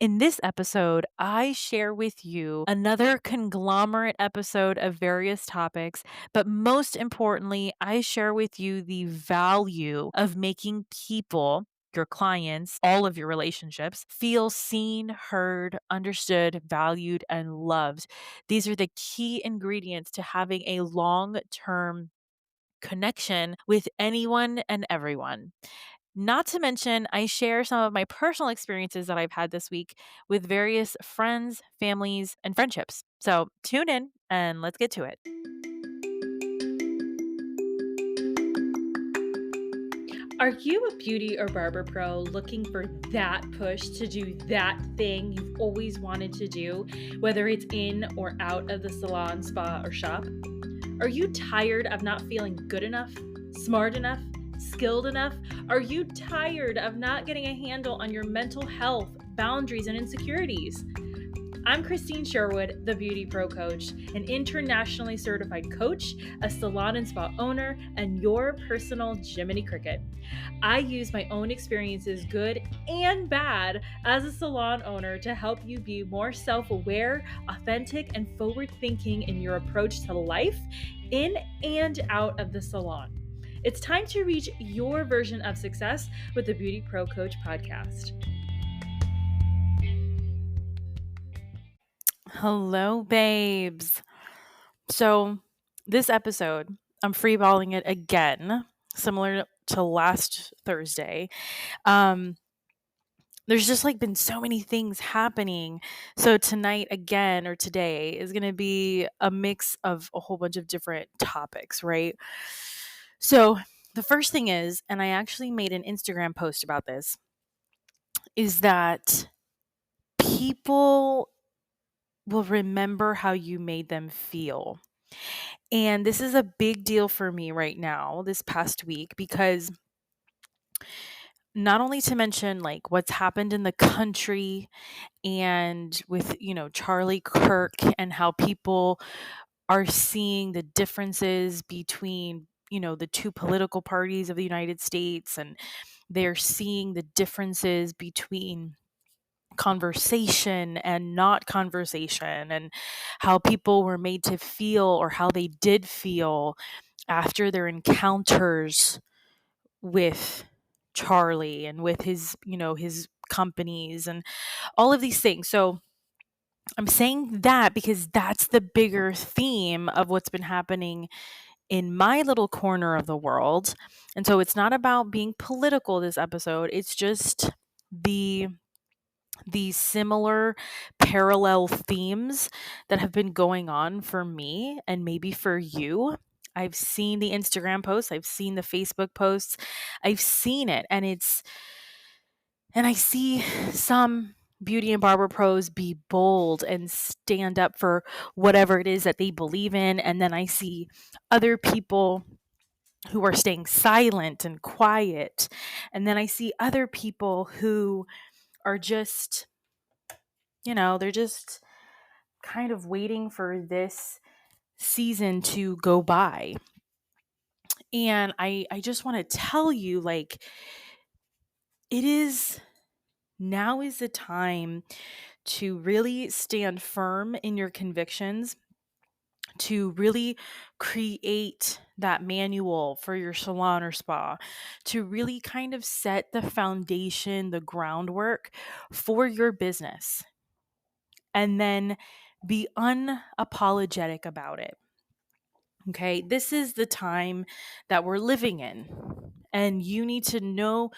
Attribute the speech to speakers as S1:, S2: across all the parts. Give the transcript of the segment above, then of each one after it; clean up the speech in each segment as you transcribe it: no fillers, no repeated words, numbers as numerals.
S1: In this episode, I share with you another conglomerate episode of various topics, but most importantly, I share with you the value of making people, your clients, all of your relationships, feel seen, heard, understood, valued, and loved. These are the key ingredients to having a long term connection with anyone and everyone. Not to mention, I share some of my personal experiences that I've had this week with various friends, families, and friendships. So tune in and let's get to it. Are you a beauty or barber pro looking for that push to do that thing you've always wanted to do, whether it's in or out of the salon, spa, or shop? Are you tired of not feeling good enough, smart enough, skilled enough? Are you tired of not getting a handle on your mental health, boundaries, and insecurities? I'm Krystine Sherwood, the Beauty Pro Coach, an internationally certified coach, a salon and spa owner, and your personal Jiminy Cricket. I use my own experiences, good and bad, as a salon owner to help you be more self-aware, authentic, and forward-thinking in your approach to life, in and out of the salon. It's time to reach your version of success with the Beauty Pro Coach podcast. Hello, babes. So, this episode, I'm freeballing it again, similar to last Thursday. There's just like been so many things happening. So, tonight again, or today, is going to be a mix of a whole bunch of different topics, right? So, the first thing is, and I actually made an Instagram post about this, is that people will remember how you made them feel. And this is a big deal for me right now, this past week, because not only to mention like what's happened in the country and with, Charlie Kirk and how people are seeing the differences between, the two political parties of the United States, and they're seeing the differences between conversation and not conversation, and how people were made to feel or how they did feel after their encounters with Charlie and with his, his companies and all of these things. So I'm saying that because that's the bigger theme of what's been happening in my little corner of the world. And so it's not about being political this episode. It's just the these similar parallel themes that have been going on for me and maybe for you. I've seen the Instagram posts, I've seen the Facebook posts, I've seen it, and I see some beauty and barber pros be bold and stand up for whatever it is that they believe in, and then I see other people who are staying silent and quiet, and then I see other people who are just, they're just kind of waiting for this season to go by. And I just want to tell you, like, now is the time to really stand firm in your convictions, to really create that manual for your salon or spa, to really kind of set the foundation, the groundwork for your business, and then be unapologetic about it. Okay, this is the time that we're living in, and you need to know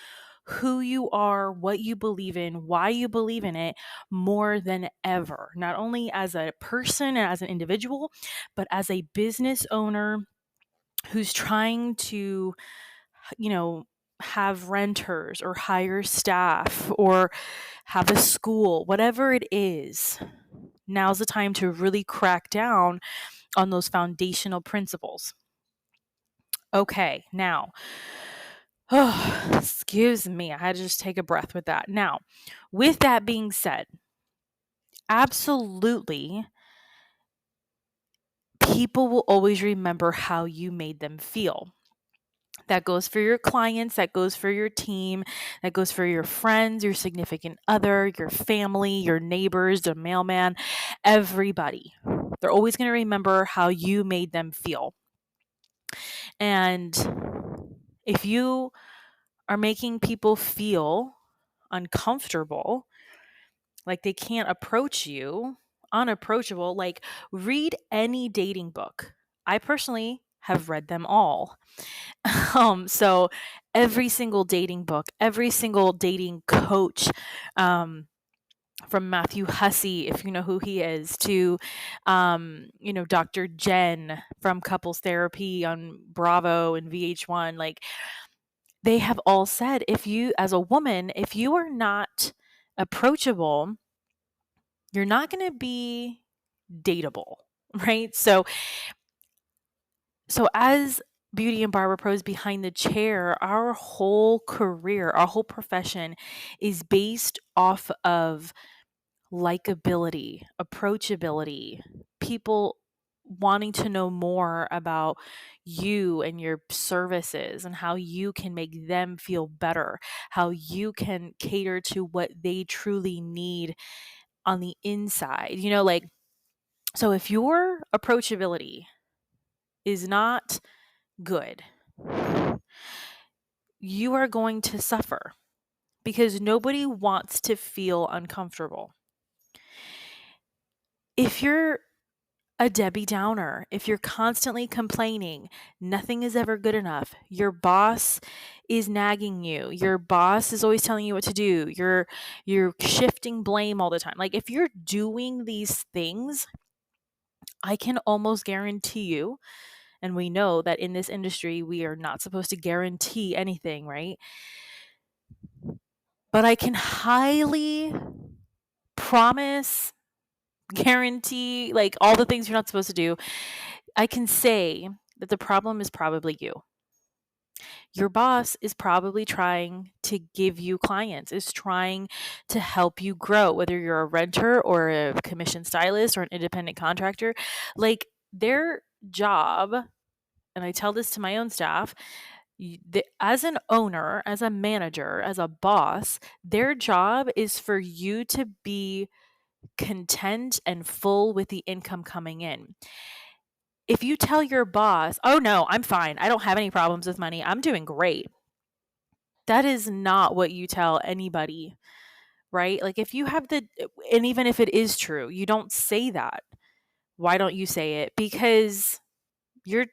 S1: who you are, what you believe in, why you believe in it more than ever, not only as a person and as an individual, but as a business owner who's trying to, have renters or hire staff or have a school, whatever it is. Now's the time to really crack down on those foundational principles. Okay, now, excuse me, I had to just take a breath with that. Now, with that being said, absolutely, people will always remember how you made them feel. That goes for your clients, that goes for your team, that goes for your friends, your significant other, your family, your neighbors, the mailman, everybody. They're always going to remember how you made them feel. And if you are making people feel uncomfortable, like they can't approach you, unapproachable, like read any dating book. I personally have read them all. So every single dating book, every single dating coach, from Matthew Hussey, if you know who he is, to, Dr. Jen from Couples Therapy on Bravo and VH1, like they have all said, if you, as a woman, if you are not approachable, you're not going to be dateable, right? So as beauty and barber pros behind the chair, our whole career, our whole profession is based off of likability, approachability, people wanting to know more about you and your services and how you can make them feel better, how you can cater to what they truly need on the inside. So if your approachability is not good, you are going to suffer because nobody wants to feel uncomfortable. If you're a Debbie Downer, if you're constantly complaining, nothing is ever good enough, your boss is nagging you, your boss is always telling you what to do, you're shifting blame all the time. Like if you're doing these things, I can almost guarantee you, and we know that in this industry we are not supposed to guarantee anything, right? But I can highly promise, guarantee, like all the things you're not supposed to do, I can say that the problem is probably you. Your boss is probably trying to give you clients, is trying to help you grow, whether you're a renter or a commission stylist or an independent contractor. Like their job, and I tell this to my own staff, as an owner, as a manager, as a boss, their job is for you to be content and full with the income coming in. If you tell your boss, "Oh no, I'm fine. I don't have any problems with money. I'm doing great." That is not what you tell anybody, right? Like if you have and even if it is true, you don't say that. Why don't you say it? Because you're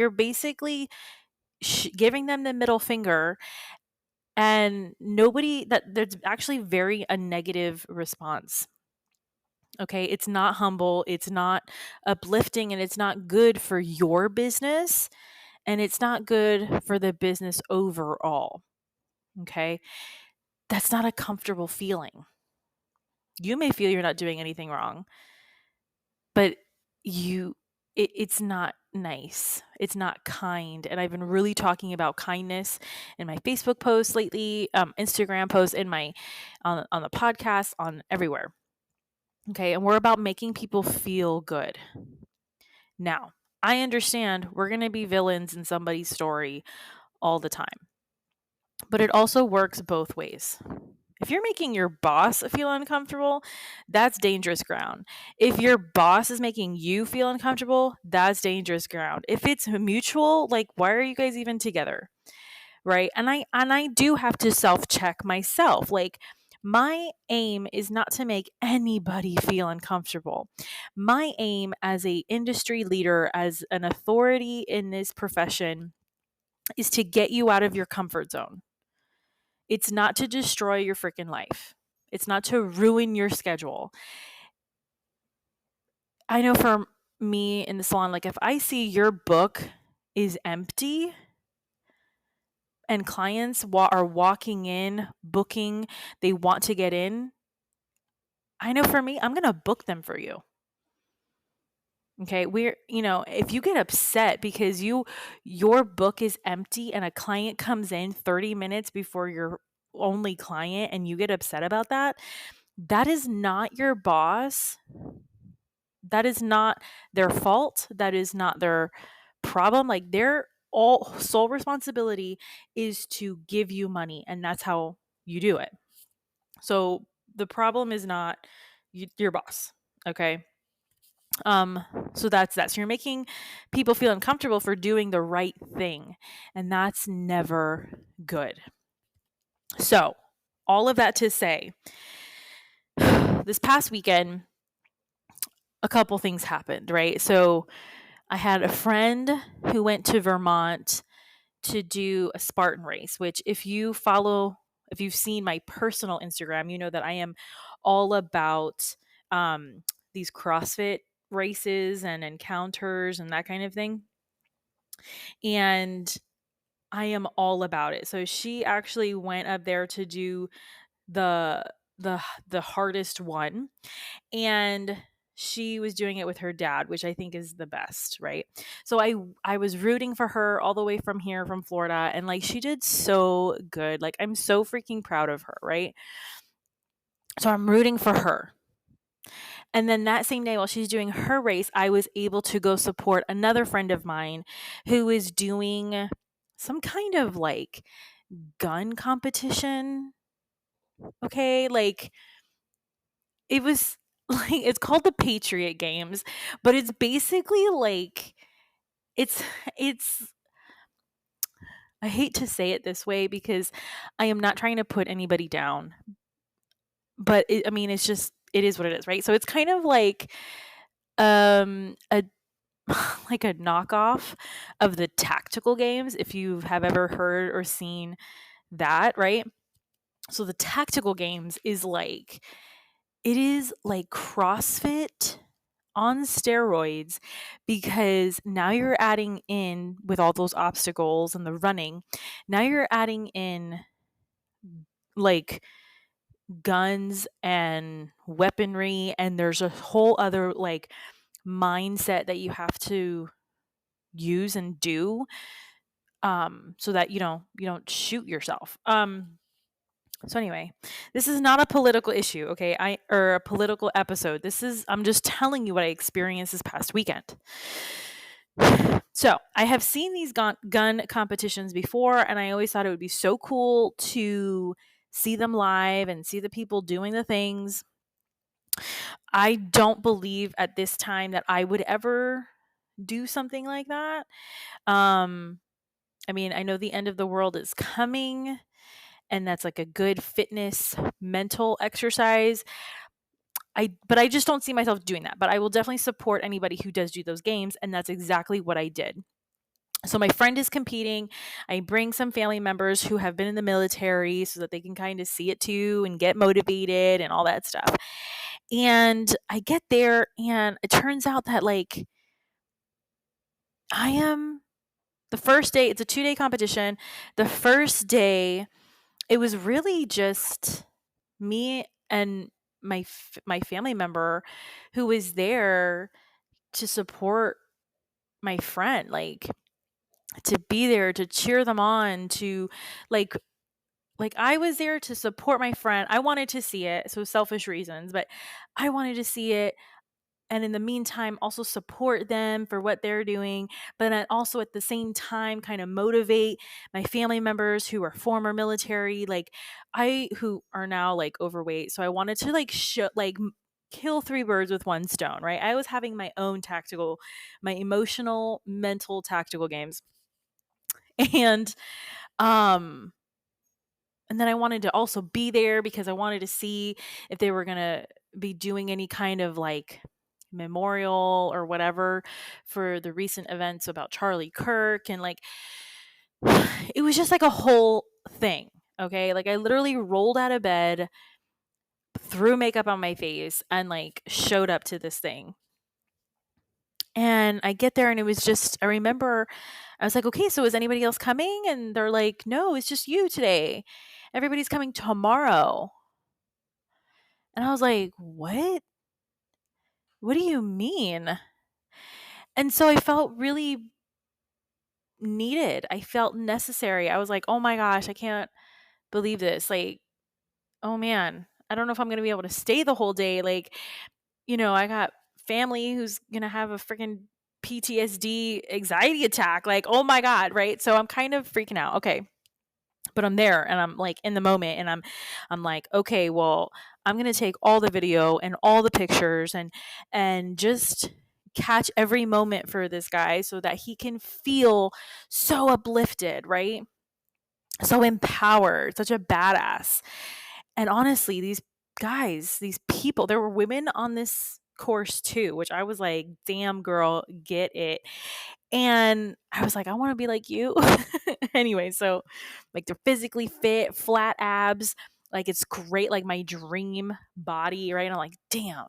S1: basically giving them the middle finger, and there's actually very a negative response. Okay, it's not humble, it's not uplifting, and it's not good for your business, and it's not good for the business overall. Okay, that's not a comfortable feeling. You may feel you're not doing anything wrong, but it's not nice. It's not kind. And I've been really talking about kindness in my Facebook posts lately, Instagram posts, in my on the podcast, on everywhere. Okay, and we're about making people feel good. Now, I understand we're going to be villains in somebody's story all the time, but it also works both ways. If you're making your boss feel uncomfortable, that's dangerous ground. If your boss is making you feel uncomfortable, that's dangerous ground. If it's mutual, like why are you guys even together? Right? And I do have to self-check myself. Like my aim is not to make anybody feel uncomfortable. My aim as a industry leader, as an authority in this profession, is to get you out of your comfort zone. It's not to destroy your freaking life. It's not to ruin your schedule. I know for me in the salon, like if I see your book is empty and clients are walking in, booking, they want to get in, I know for me, I'm going to book them for you. Okay, if you get upset because your book is empty and a client comes in 30 minutes before your only client and you get upset about that, that is not your boss. That is not their fault. That is not their problem. Like they're all sole responsibility is to give you money, and that's how you do it. So the problem is not your boss, okay? So that's that. So you're making people feel uncomfortable for doing the right thing, and that's never good. So, all of that to say, this past weekend, a couple things happened, right? So, I had a friend who went to Vermont to do a Spartan race, which if you've seen my personal Instagram, you know that I am all about these CrossFit races and encounters and that kind of thing. And I am all about it. So she actually went up there to do the the hardest one, and she was doing it with her dad, which I think is the best, right? So I was rooting for her all the way from here from Florida, and like she did so good. Like I'm so freaking proud of her, right? So I'm rooting for her. And then that same day while she's doing her race, I was able to go support another friend of mine who is doing some kind of like gun competition. Okay, like it was like it's called the Patriot Games, but it's basically like it's it's I hate to say it this way because I am not trying to put anybody down, but I mean it's just it is what it is, right? So it's kind of like a like a knockoff of the tactical games if you have ever heard or seen that, right? So the tactical games is like it is like CrossFit on steroids because now you're adding in with all those obstacles and the running, now you're adding in like guns and weaponry, and there's a whole other like mindset that you have to use and do so that you don't shoot yourself. So anyway, this is not a political issue, okay? Or a political episode. I'm just telling you what I experienced this past weekend. So I have seen these gun competitions before, and I always thought it would be so cool to see them live and see the people doing the things. I don't believe at this time that I would ever do something like that. I mean, I know the end of the world is coming, and that's like a good fitness mental exercise. But I just don't see myself doing that. But I will definitely support anybody who does do those games, and that's exactly what I did. So my friend is competing. I bring some family members who have been in the military so that they can kind of see it too and get motivated and all that stuff. And I get there, and it turns out that like I am the first day, it's a 2-day competition. The first day, it was really just me and my family member who was there to support my friend, like to be there to cheer them on, to like I was there to support my friend. I wanted to see it, so selfish reasons, but I wanted to see it, and in the meantime also support them for what they're doing, but then also at the same time kind of motivate my family members who are former military, like I who are now like overweight. So I wanted to like kill three birds with one stone, right? I was having my own tactical, my emotional mental tactical games. And um and then I wanted to also be there because I wanted to see if they were going to be doing any kind of like memorial or whatever for the recent events about Charlie Kirk, and like it was just like a whole thing. Okay, like I literally rolled out of bed, threw makeup on my face, and like showed up to this thing. And I get there, and it was just, I remember I was like, okay, so is anybody else coming? And they're like, no, it's just you today. Everybody's coming tomorrow. And I was like, what? What do you mean? And so I felt really needed. I felt necessary. I was like, oh my gosh, I can't believe this. Like, oh man, I don't know if I'm going to be able to stay the whole day. Like, I got family who's going to have a freaking PTSD anxiety attack. Like, oh my God, right? So I'm kind of freaking out. Okay. But I'm there and I'm like in the moment and I'm like, okay, well, I'm going to take all the video and all the pictures and just catch every moment for this guy so that he can feel so uplifted, right? So empowered, such a badass. And honestly, these guys, these people, there were women on this course too, which I was like, damn girl, get it. And I was like, I want to be like you. Anyway, so like they're physically fit, flat abs, like it's great, like my dream body, right? And I'm like, damn,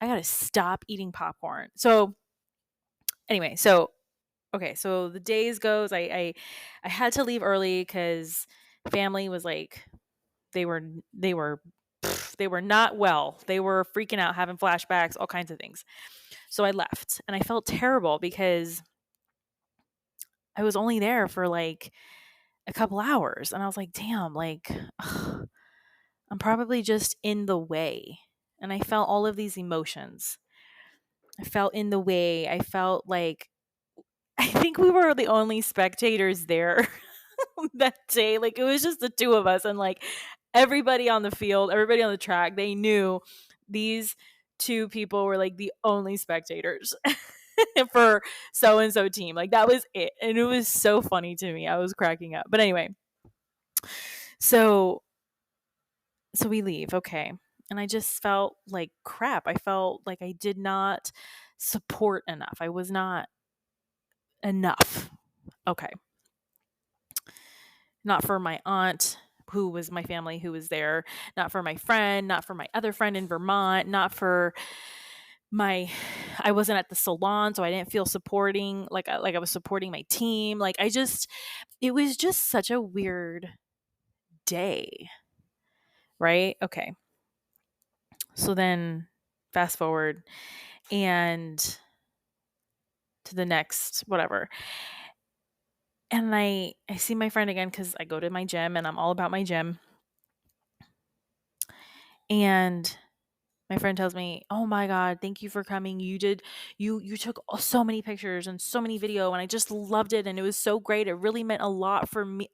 S1: I gotta stop eating popcorn. So anyway, so okay, so the days goes, I had to leave early because family was like, they were they were they were not well. They were freaking out, having flashbacks, all kinds of things. So I left and I felt terrible because I was only there for like a couple hours and I was like, damn, like ugh, I'm probably just in the way. And I felt all of these emotions. I felt in the way. I felt like I think we were the only spectators there that day. Like it was just the two of us and like everybody on the field, everybody on the track, they knew these two people were like the only spectators for so and so team. Like that was it. And it was so funny to me. I was cracking up. But anyway, so we leave, okay. And I just felt like crap. I felt like I did not support enough. I was not enough. Okay. Not for my aunt, who was my family, who was there, not for my friend, not for my other friend in Vermont, not for my I wasn't at the salon, so I didn't feel supporting like I was supporting my team. Like it was just such a weird day. Right? Okay. So then fast forward and to the next whatever. And I see my friend again cuz I go to my gym and I'm all about my gym. And my friend tells me, "Oh my God, thank you for coming. You took so many pictures and so many video and I just loved it and it was so great. It really meant a lot for me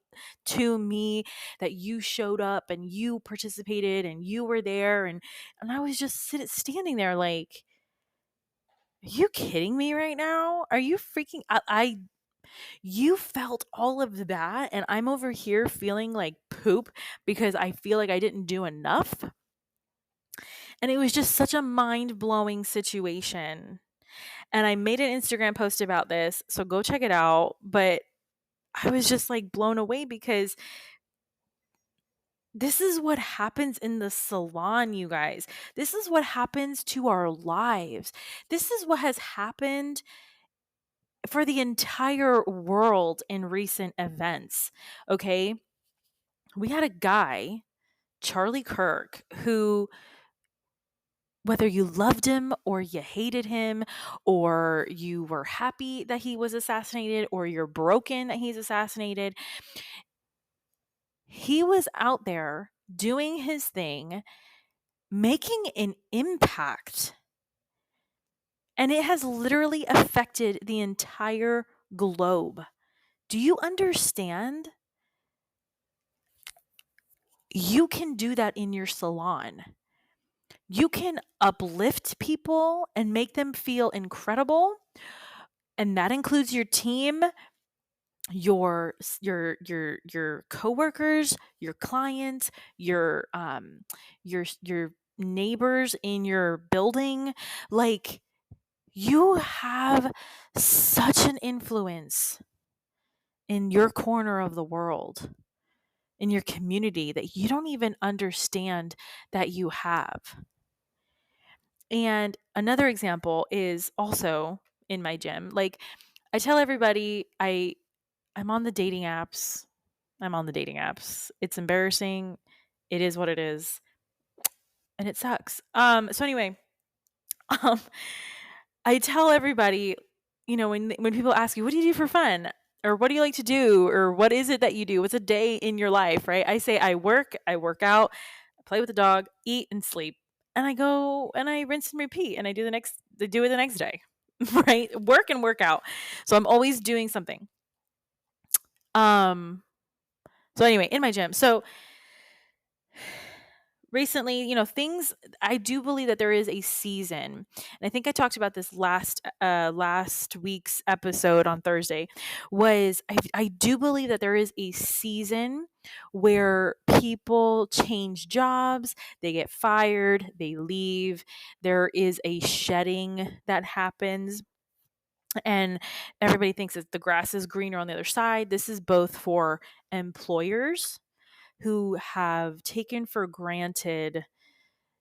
S1: to me that you showed up and you participated and you were there." And I was just standing there like, "Are you kidding me right now? Are you freaking I you felt all of that and I'm over here feeling like poop because I feel like I didn't do enough." And it was just such a mind-blowing situation. And I made an Instagram post about this, so go check it out, but I was just like blown away because this is what happens in the salon, you guys. This is what happens to our lives. This is what has happened for the entire world in recent events. Okay? We had a guy, Charlie Kirk, who whether you loved him or you hated him or you were happy that he was assassinated or you're broken that he's assassinated, he was out there doing his thing, making an impact. And it has literally affected the entire globe. Do you understand? You can do that in your salon. You can uplift people and make them feel incredible. And that includes your team, your coworkers, your clients, your neighbors in your building. Like you have such an influence in your corner of the world, in your community that you don't even understand that you have. And another example is also in my gym. Like I tell everybody I'm on the dating apps. I'm on the dating apps. It's embarrassing. It is what it is. And it sucks. So anyway, um I tell everybody, when people ask you, "What do you do for fun?" or "What do you like to do?" or "What is it that you do? What's a day in your life?" right? I say I work out, I play with the dog, eat and sleep. And I go and I rinse and repeat and I do it the next day. right? Work and work out. So I'm always doing something. So anyway, in my gym. So recently, things, I do believe that there is a season. And I think I talked about this last week's episode on Thursday. Was I do believe that there is a season where people change jobs, they get fired, they leave. There is a shedding that happens. And everybody thinks that the grass is greener on the other side. This is both for employers who have taken for granted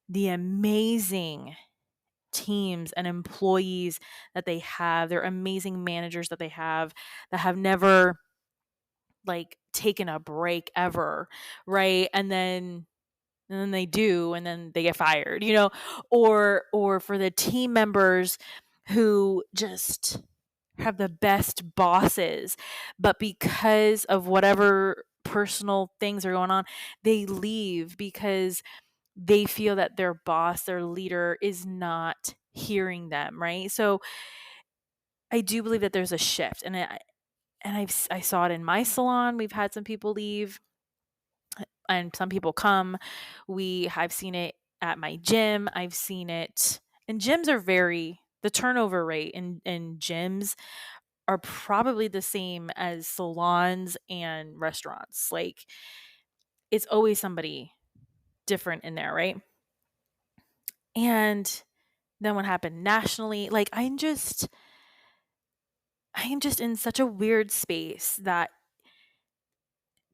S1: the amazing teams and employees that they have, their amazing managers that have never like taken a break ever, right? And then they do, and then they get fired, or for the team members who just have the best bosses, but because of whatever personal things are going on, they leave because they feel that their boss, their leader is not hearing them, right? So I do believe that there's a shift, I saw it in my salon. We've had some people leave and some people come. I've seen it at my gym. I've seen it, and gyms are the turnover rate in gyms are probably the same as salons and restaurants. Like, it's always somebody different in there, right? And then what happened nationally, like I am just in such a weird space that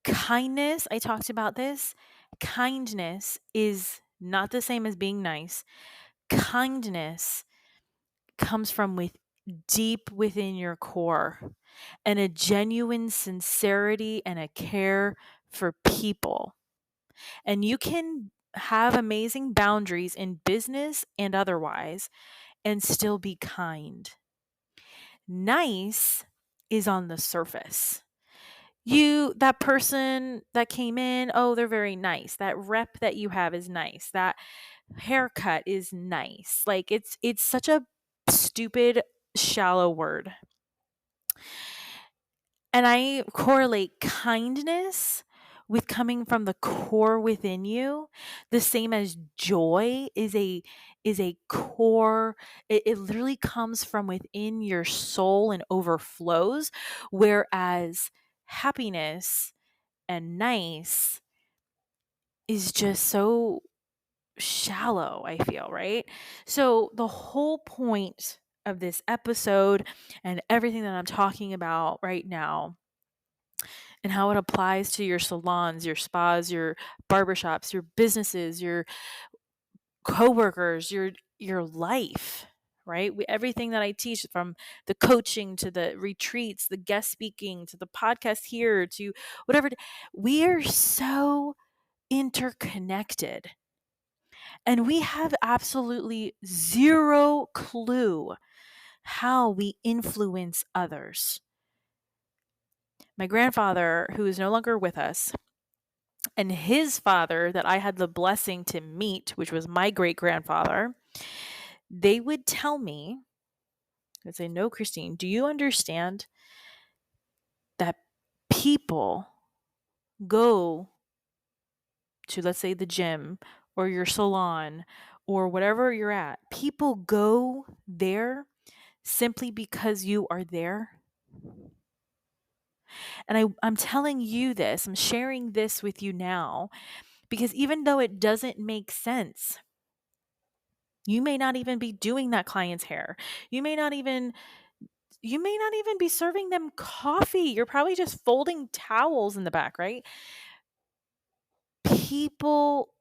S1: kindness, I talked about this, kindness is not the same as being nice. Kindness comes from deep within your core, and a genuine sincerity and a care for people. And you can have amazing boundaries in business and otherwise and still be kind. Nice is on the surface. That person that came in, oh, they're very nice. That rep that you have is nice. That haircut is nice. Like, it's such a stupid, shallow word. And I correlate kindness with coming from the core within you, the same as joy is a core. It literally comes from within your soul and overflows, whereas happiness and nice is just so shallow, I feel, right? So the whole point of this episode and everything that I'm talking about right now and how it applies to your salons, your spas, your barbershops, your businesses, your coworkers, your life, right? Everything that I teach, from the coaching to the retreats, the guest speaking to the podcast here to whatever, we are so interconnected. And we have absolutely zero clue how we influence others. My grandfather, who is no longer with us, and his father, that I had the blessing to meet, which was my great grandfather, they would tell me, they'd say, "No, Krystine, do you understand that people go to, let's say, the gym or your salon or whatever you're at? People go there simply because you are there." And I'm telling you this, I'm sharing this with you now, because even though it doesn't make sense, you may not even be doing that client's hair. You may not even be serving them coffee. You're probably just folding towels in the back, right? People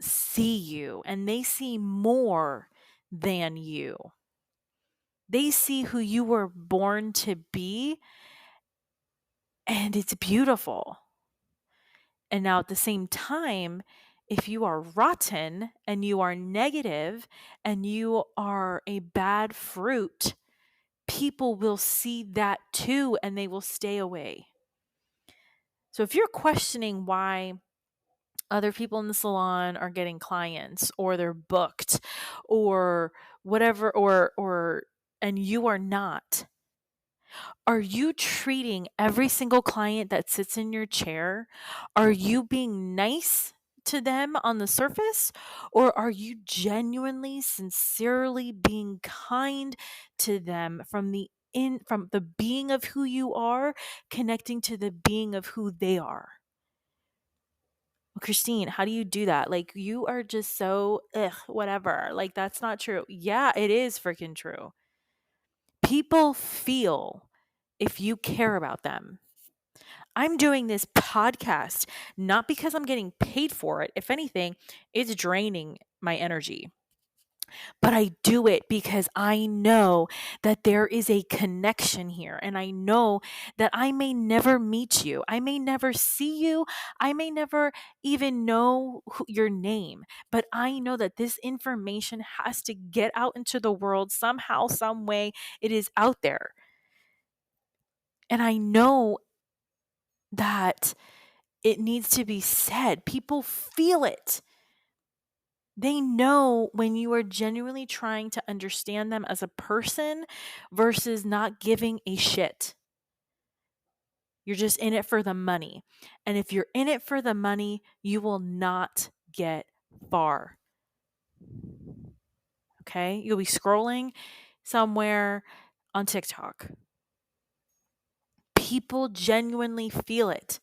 S1: see you and they see more than you. They see who you were born to be, and it's beautiful. And now at the same time, if you are rotten and you are negative and you are a bad fruit, people will see that too and they will stay away. So if you're questioning why other people in the salon are getting clients or they're booked or whatever, or and you are not. Are you treating every single client that sits in your chair? Are you being nice to them on the surface? Or are you genuinely, sincerely being kind to them from the being of who you are, connecting to the being of who they are? Well, Krystine, how do you do that? Like, you are just so, whatever. Like, that's not true. Yeah, it is freaking true. People feel if you care about them. I'm doing this podcast not because I'm getting paid for it. If anything, it's draining my energy. But I do it because I know that there is a connection here. And I know that I may never meet you. I may never see you. I may never even know your name. But I know that this information has to get out into the world somehow, some way. It is out there. And I know that it needs to be said. People feel it. They know when you are genuinely trying to understand them as a person versus not giving a shit. You're just in it for the money. And if you're in it for the money, you will not get far. Okay? You'll be scrolling somewhere on TikTok. People genuinely feel it.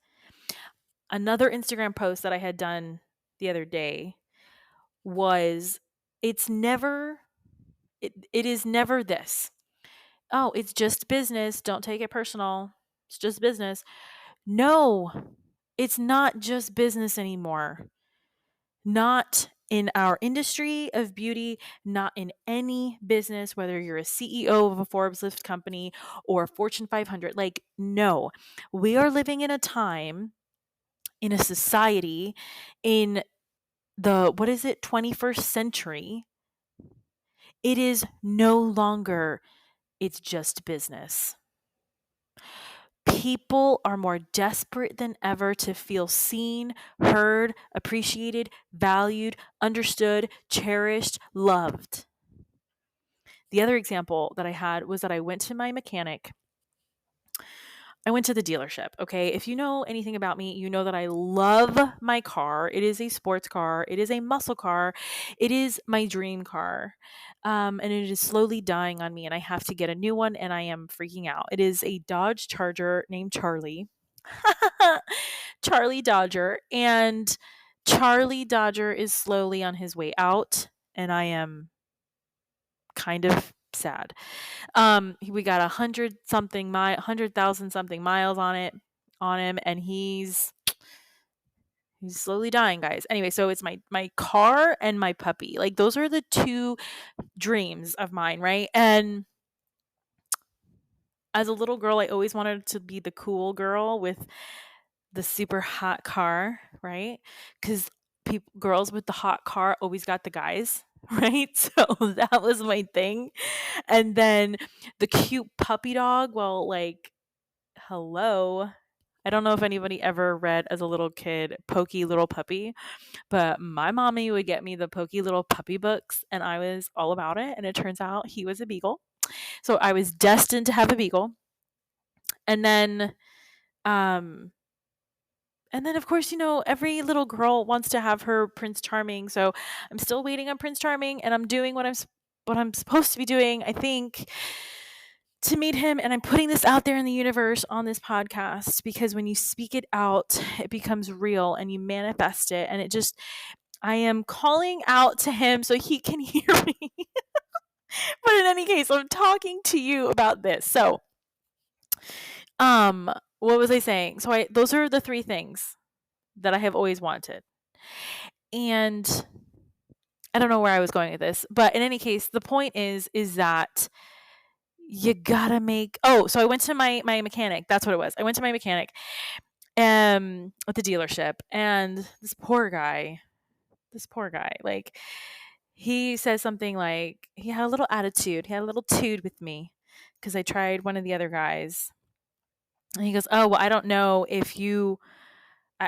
S1: Another Instagram post that I had done the other day was it is never this. Oh, it's just business. Don't take it personal. It's just business. No, it's not just business anymore. Not in our industry of beauty, not in any business, whether you're a CEO of a Forbes list company or Fortune 500. Like, no, we are living in a time, in a society, in the, 21st century. It is no longer, it's just business. People are more desperate than ever to feel seen, heard, appreciated, valued, understood, cherished, loved. The other example that I had was that I went to my mechanic. I went to the dealership, okay? If you know anything about me, you know that I love my car. It is a sports car. It is a muscle car. It is my dream car. And it is slowly dying on me, and I have to get a new one, and I am freaking out. It is a Dodge Charger named Charlie. Charlie Dodger. And Charlie Dodger is slowly on his way out, and I am kind of sad. We got 100,000 something miles on him, and he's slowly dying, guys. Anyway, so it's my car and my puppy. Like, those are the two dreams of mine, right? And as a little girl, I always wanted to be the cool girl with the super hot car, right? Because girls with the hot car always got the guys, right? So that was my thing. And then the cute puppy dog, well, like, hello. I don't know if anybody ever read as a little kid Pokey Little Puppy, but my mommy would get me the Pokey Little Puppy books, and I was all about it. And it turns out he was a beagle. So I was destined to have a beagle. And then of course, every little girl wants to have her Prince Charming. So I'm still waiting on Prince Charming, and I'm doing what I'm supposed to be doing, I think, to meet him. And I'm putting this out there in the universe on this podcast, because when you speak it out, it becomes real and you manifest it. And I am calling out to him so he can hear me. But in any case, I'm talking to you about this. So, what was I saying? So those are the three things that I have always wanted. And I don't know where I was going with this, but in any case, the point is that you gotta so I went to my mechanic. That's what it was. I went to my mechanic at the dealership, and this poor guy, like, he says something like, he had a little attitude. He had a little tude with me because I tried one of the other guys. And he goes, "Oh, well, I don't know if you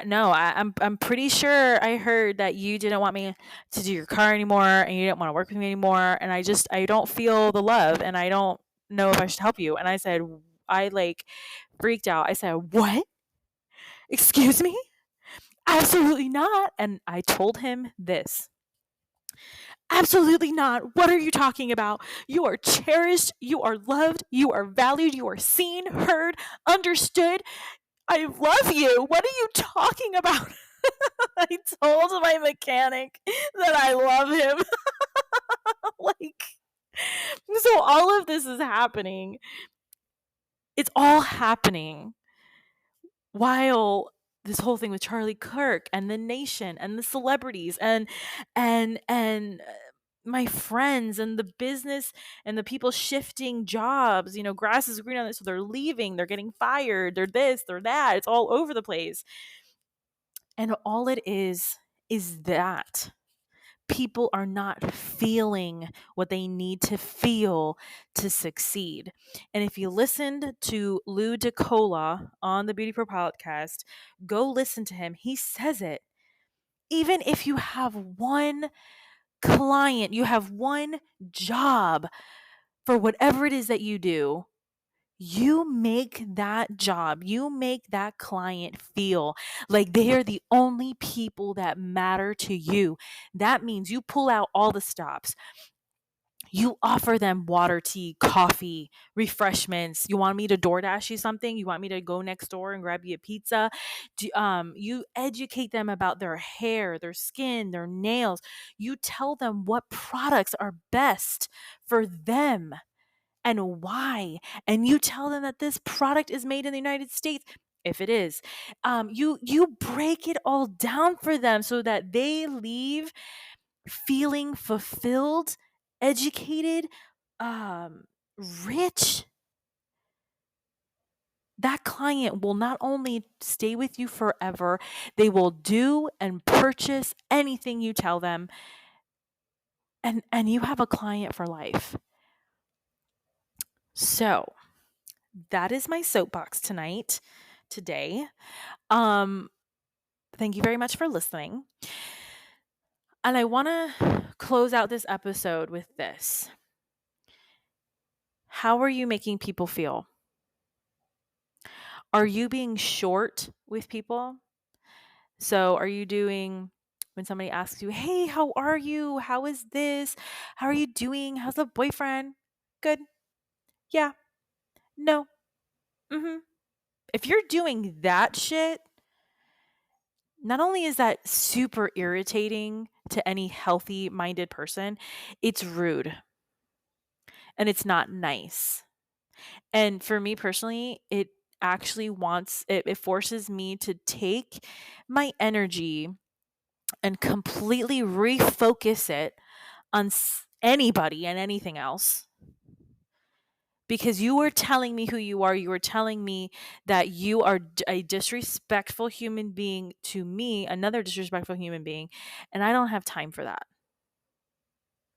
S1: no, I'm pretty sure I heard that you didn't want me to do your car anymore, and you didn't want to work with me anymore, and I don't feel the love, and I don't know if I should help you. And I said, I like freaked out. I said, what? Excuse me? Absolutely not. And I told him this. Absolutely not. What are you talking about? You are cherished. You are loved. You are valued. You are seen, heard, understood. I love you. What are you talking about? I told my mechanic that I love him. Like, so all of this is happening. It's all happening while this whole thing with Charlie Kirk and the nation and the celebrities and my friends and the business and the people shifting jobs, grass is green on this, so they're leaving, they're getting fired, they're this, they're that. It's all over the place. And all it is that people are not feeling what they need to feel to succeed. And if you listened to Lou DeCola on the BeautyPro podcast, go listen to him. He says it. Even if you have one client, you have one job for whatever it is that you do, you make that job, you make that client feel like they are the only people that matter to you. That means you pull out all the stops. You offer them water, tea, coffee, refreshments. You want me to DoorDash you something? You want me to go next door and grab you a pizza? You educate them about their hair, their skin, their nails. You tell them what products are best for them and why. And you tell them that this product is made in the United States. If it is, you break it all down for them so that they leave feeling fulfilled, educated, rich. That client will not only stay with you forever, they will do and purchase anything you tell them. And you have a client for life. So that is my soapbox today. Thank you very much for listening. And I want to close out this episode with this. How are you making people feel? Are you being short with people? So are you doing, when somebody asks you, hey, how are you? How is this? How are you doing? How's the boyfriend? Good. Yeah. No. Mm-hmm. If you're doing that shit, not only is that super irritating to any healthy minded person, it's rude and it's not nice. And for me personally, it actually it forces me to take my energy and completely refocus it on anybody and anything else. Because you are telling me who you are. You are telling me that you are a disrespectful human being to me, another disrespectful human being, and I don't have time for that.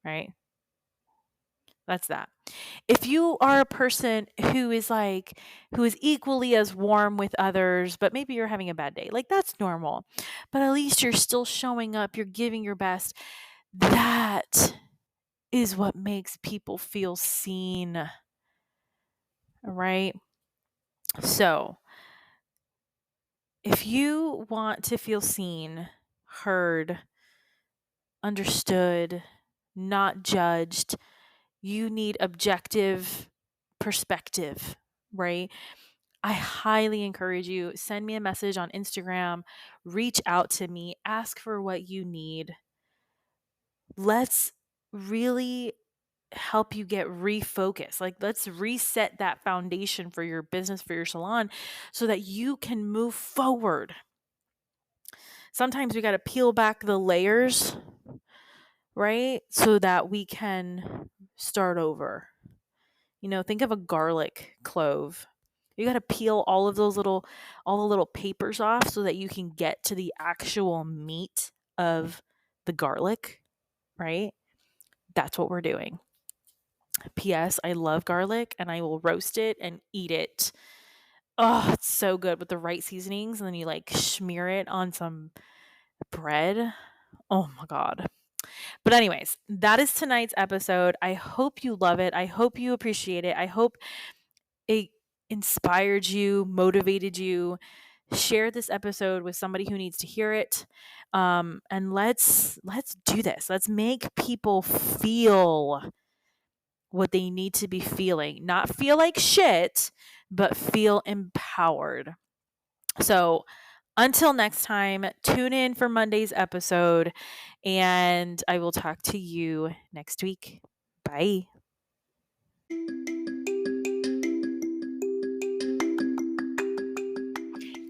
S1: Right? That's that. If you are a person who is equally as warm with others, but maybe you're having a bad day, like that's normal. But at least you're still showing up, you're giving your best. That is what makes people feel seen. All right? So, if you want to feel seen, heard, understood, not judged, you need objective perspective, right? I highly encourage you, send me a message on Instagram, reach out to me, ask for what you need. Let's really help you get refocused. Like, let's reset that foundation for your business, for your salon, so that you can move forward. Sometimes we got to peel back the layers, right? So that we can start over. Think of a garlic clove. You got to peel all the little papers off so that you can get to the actual meat of the garlic, right? That's what we're doing. P.S. I love garlic and I will roast it and eat it. Oh, it's so good with the right seasonings. And then you smear it on some bread. Oh my God. But anyways, that is tonight's episode. I hope you love it. I hope you appreciate it. I hope it inspired you, motivated you. Share this episode with somebody who needs to hear it. And let's do this. Let's make people feel what they need to be feeling. Not feel like shit, but feel empowered. So until next time, tune in for Monday's episode, and I will talk to you next week. Bye.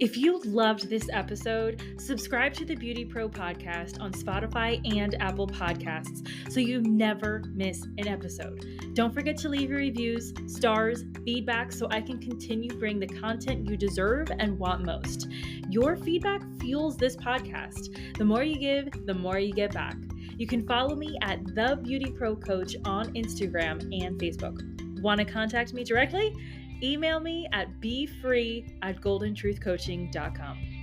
S1: If you loved this episode, subscribe to the BeautyPro podcast on Spotify and Apple Podcasts so you never miss an episode. Don't forget to leave your reviews, stars, feedback so I can continue bringing the content you deserve and want most. Your feedback fuels this podcast. The more you give, the more you get back. You can follow me at The BeautyPro Coach on Instagram and Facebook. Want to contact me directly? Email me at befree@goldentruthcoaching.com.